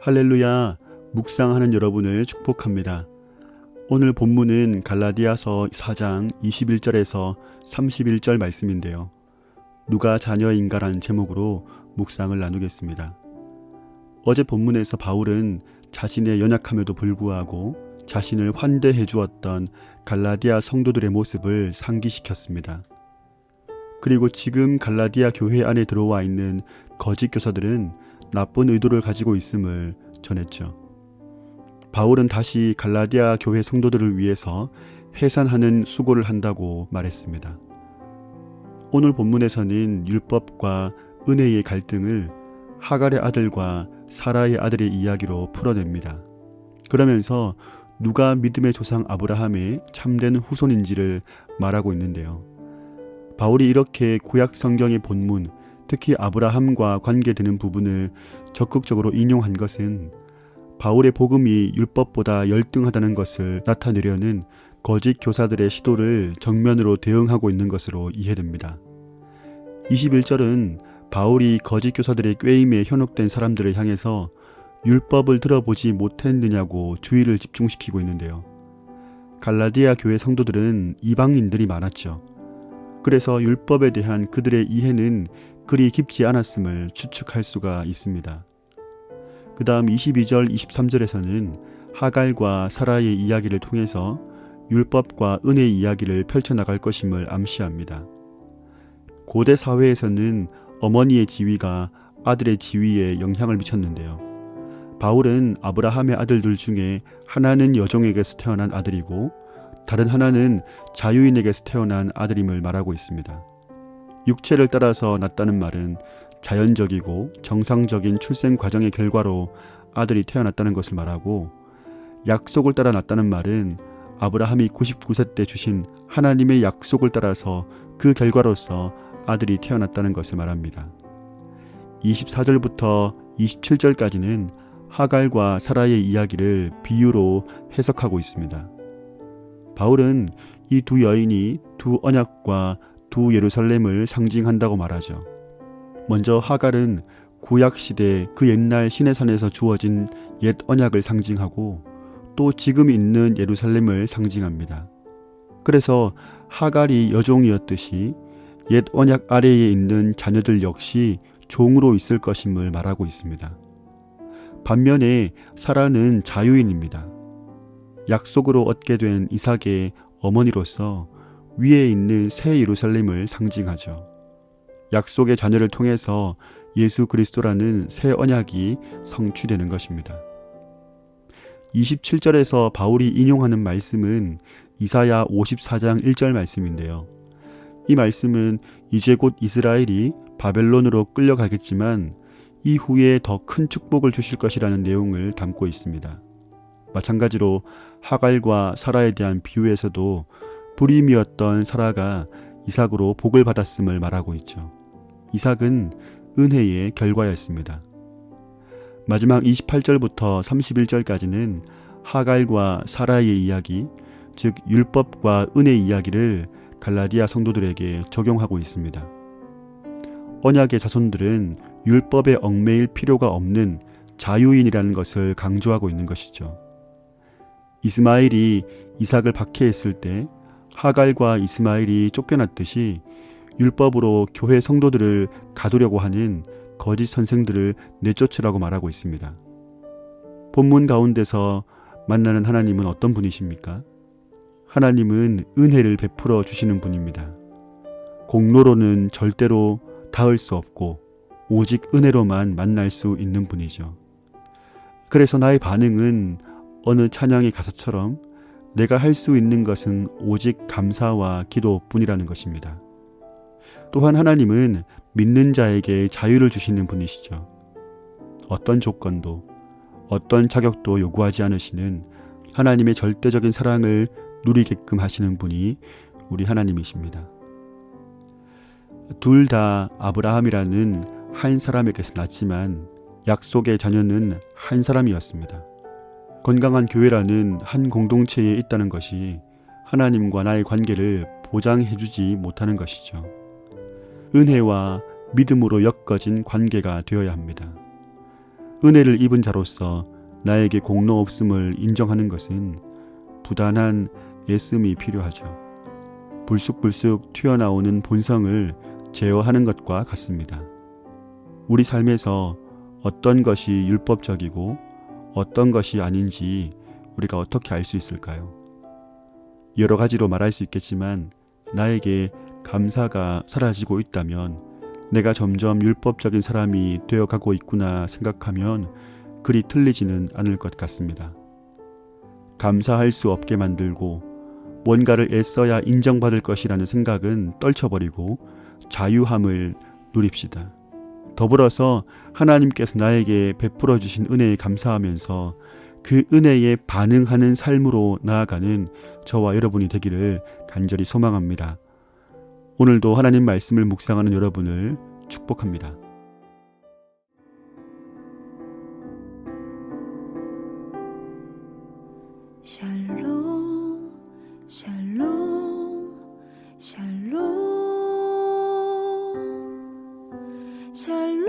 할렐루야, 묵상하는 여러분을 축복합니다. 오늘 본문은 갈라디아서 4장 21절에서 31절 말씀인데요. 누가 자녀인가라는 제목으로 묵상을 나누겠습니다. 어제 본문에서 바울은 자신의 연약함에도 불구하고 자신을 환대해 주었던 갈라디아 성도들의 모습을 상기시켰습니다. 그리고 지금 갈라디아 교회 안에 들어와 있는 거짓 교사들은 나쁜 의도를 가지고 있음을 전했죠. 바울은 다시 갈라디아 교회 성도들을 위해서 해산하는 수고를 한다고 말했습니다. 오늘 본문에서는 율법과 은혜의 갈등을 하갈의 아들과 사라의 아들의 이야기로 풀어냅니다. 그러면서 누가 믿음의 조상 아브라함의 참된 후손인지를 말하고 있는데요. 바울이 이렇게 구약 성경의 본문, 특히 아브라함과 관계되는 부분을 적극적으로 인용한 것은 바울의 복음이 율법보다 열등하다는 것을 나타내려는 거짓 교사들의 시도를 정면으로 대응하고 있는 것으로 이해됩니다. 21절은 바울이 거짓 교사들의 꾀임에 현혹된 사람들을 향해서 율법을 들어보지 못했느냐고 주의를 집중시키고 있는데요. 갈라디아 교회 성도들은 이방인들이 많았죠. 그래서 율법에 대한 그들의 이해는 그리 깊지 않았음을 추측할 수가 있습니다. 그 다음 22절, 23절에서는 하갈과 사라의 이야기를 통해서 율법과 은혜의 이야기를 펼쳐나갈 것임을 암시합니다. 고대 사회에서는 어머니의 지위가 아들의 지위에 영향을 미쳤는데요. 바울은 아브라함의 아들들 중에 하나는 여종에게서 태어난 아들이고 다른 하나는 자유인에게서 태어난 아들임을 말하고 있습니다. 육체를 따라서 낳았다는 말은 자연적이고 정상적인 출생 과정의 결과로 아들이 태어났다는 것을 말하고, 약속을 따라 낳았다는 말은 아브라함이 99세 때 주신 하나님의 약속을 따라서 그 결과로서 아들이 태어났다는 것을 말합니다. 24절부터 27절까지는 하갈과 사라의 이야기를 비유로 해석하고 있습니다. 바울은 이 두 여인이 두 언약과 두 예루살렘을 상징한다고 말하죠. 먼저 하갈은 구약시대 그 옛날 시내산에서 주어진 옛 언약을 상징하고 또 지금 있는 예루살렘을 상징합니다. 그래서 하갈이 여종이었듯이 옛 언약 아래에 있는 자녀들 역시 종으로 있을 것임을 말하고 있습니다. 반면에 사라는 자유인입니다. 약속으로 얻게 된 이삭의 어머니로서 위에 있는 새 예루살렘을 상징하죠. 약속의 자녀를 통해서 예수 그리스도라는 새 언약이 성취되는 것입니다. 27절에서 바울이 인용하는 말씀은 이사야 54장 1절 말씀인데요. 이 말씀은 이제 곧 이스라엘이 바벨론으로 끌려가겠지만 이후에 더 큰 축복을 주실 것이라는 내용을 담고 있습니다. 마찬가지로 하갈과 사라에 대한 비유에서도 불임이었던 사라가 이삭으로 복을 받았음을 말하고 있죠. 이삭은 은혜의 결과였습니다. 마지막 28절부터 31절까지는 하갈과 사라의 이야기, 즉 율법과 은혜의 이야기를 갈라디아 성도들에게 적용하고 있습니다. 언약의 자손들은 율법에 얽매일 필요가 없는 자유인이라는 것을 강조하고 있는 것이죠. 이스마엘이 이삭을 박해했을 때 하갈과 이스마엘이 쫓겨났듯이 율법으로 교회 성도들을 가두려고 하는 거짓 선생들을 내쫓으라고 말하고 있습니다. 본문 가운데서 만나는 하나님은 어떤 분이십니까? 하나님은 은혜를 베풀어 주시는 분입니다. 공로로는 절대로 닿을 수 없고 오직 은혜로만 만날 수 있는 분이죠. 그래서 나의 반응은 어느 찬양의 가사처럼 내가 할 수 있는 것은 오직 감사와 기도뿐이라는 것입니다. 또한 하나님은 믿는 자에게 자유를 주시는 분이시죠. 어떤 조건도 어떤 자격도 요구하지 않으시는 하나님의 절대적인 사랑을 누리게끔 하시는 분이 우리 하나님이십니다. 둘 다 아브라함이라는 한 사람에게서 났지만 약속의 자녀는 한 사람이었습니다. 건강한 교회라는 한 공동체에 있다는 것이 하나님과 나의 관계를 보장해주지 못하는 것이죠. 은혜와 믿음으로 엮어진 관계가 되어야 합니다. 은혜를 입은 자로서 나에게 공로 없음을 인정하는 것은 부단한 애씀이 필요하죠. 불쑥불쑥 튀어나오는 본성을 제어하는 것과 같습니다. 우리 삶에서 어떤 것이 율법적이고 어떤 것이 아닌지 우리가 어떻게 알 수 있을까요? 여러 가지로 말할 수 있겠지만 나에게 감사가 사라지고 있다면 내가 점점 율법적인 사람이 되어가고 있구나 생각하면 그리 틀리지는 않을 것 같습니다. 감사할 수 없게 만들고 뭔가를 애써야 인정받을 것이라는 생각은 떨쳐버리고 자유함을 누립시다. 더불어서 하나님께서 나에게 베풀어 주신 은혜에 감사하면서 그 은혜에 반응하는 삶으로 나아가는 저와 여러분이 되기를 간절히 소망합니다. 오늘도 하나님 말씀을 묵상하는 여러분을 축복합니다. 샬롬 샬롬 샬롬 샬롬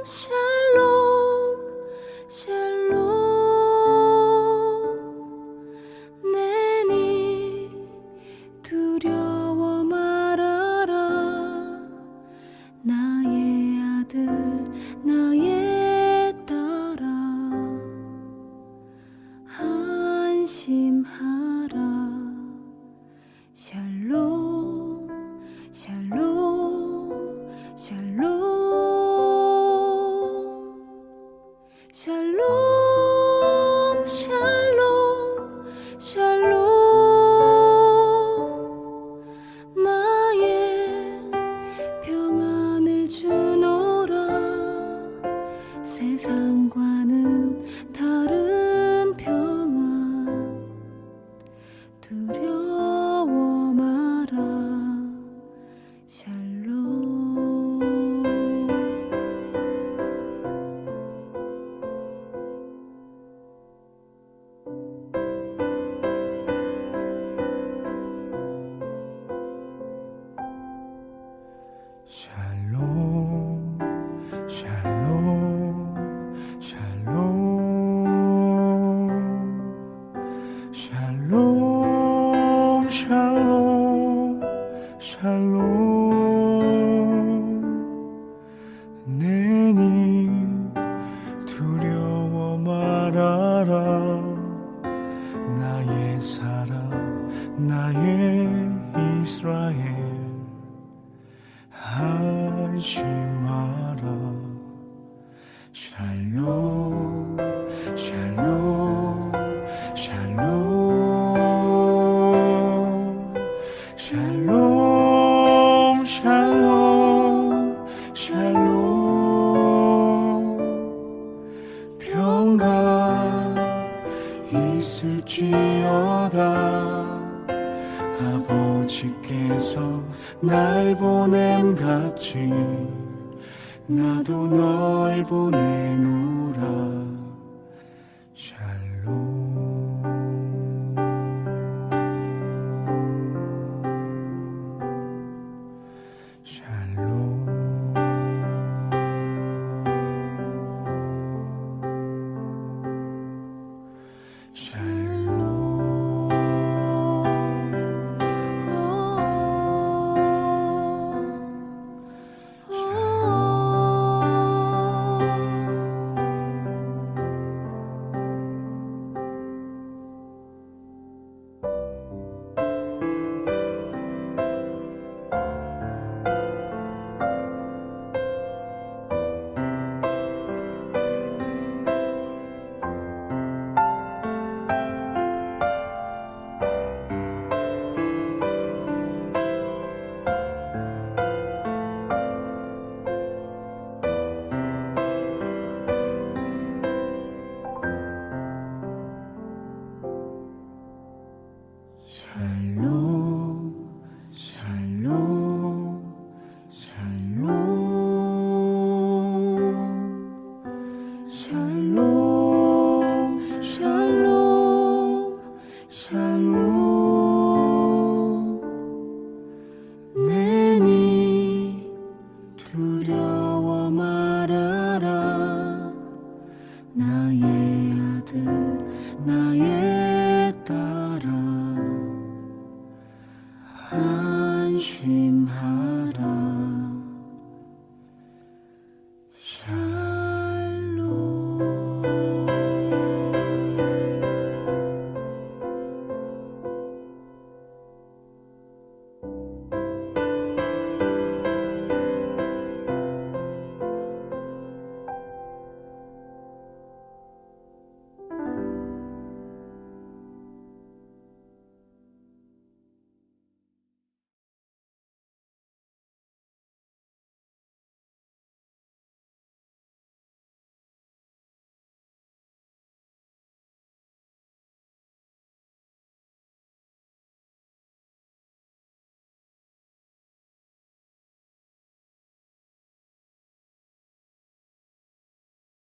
샬롬 샬롬 내니 두려워 말아라 나의 아들 나의 딸아 안심하라 샬롬 샬롬 샬롬 샬롬 샬롬 샬롬 나의 평안을 주노라 세상과는 다른 평안 두려워 마라 샬롬 샬롬 샬롬 샬롬 샬롬 샬롬 샬롬 내니 두려워 말아라 나의 사랑 나의 이스라엘 안심하라 샬롬 샬롬 샬롬 샬롬 샬롬 샬롬 평강 있을지어다 아버지께서 날 보냄 같이 나도 널 보내노라 샬롬 샬롬 샬롬 샬롬 샬롬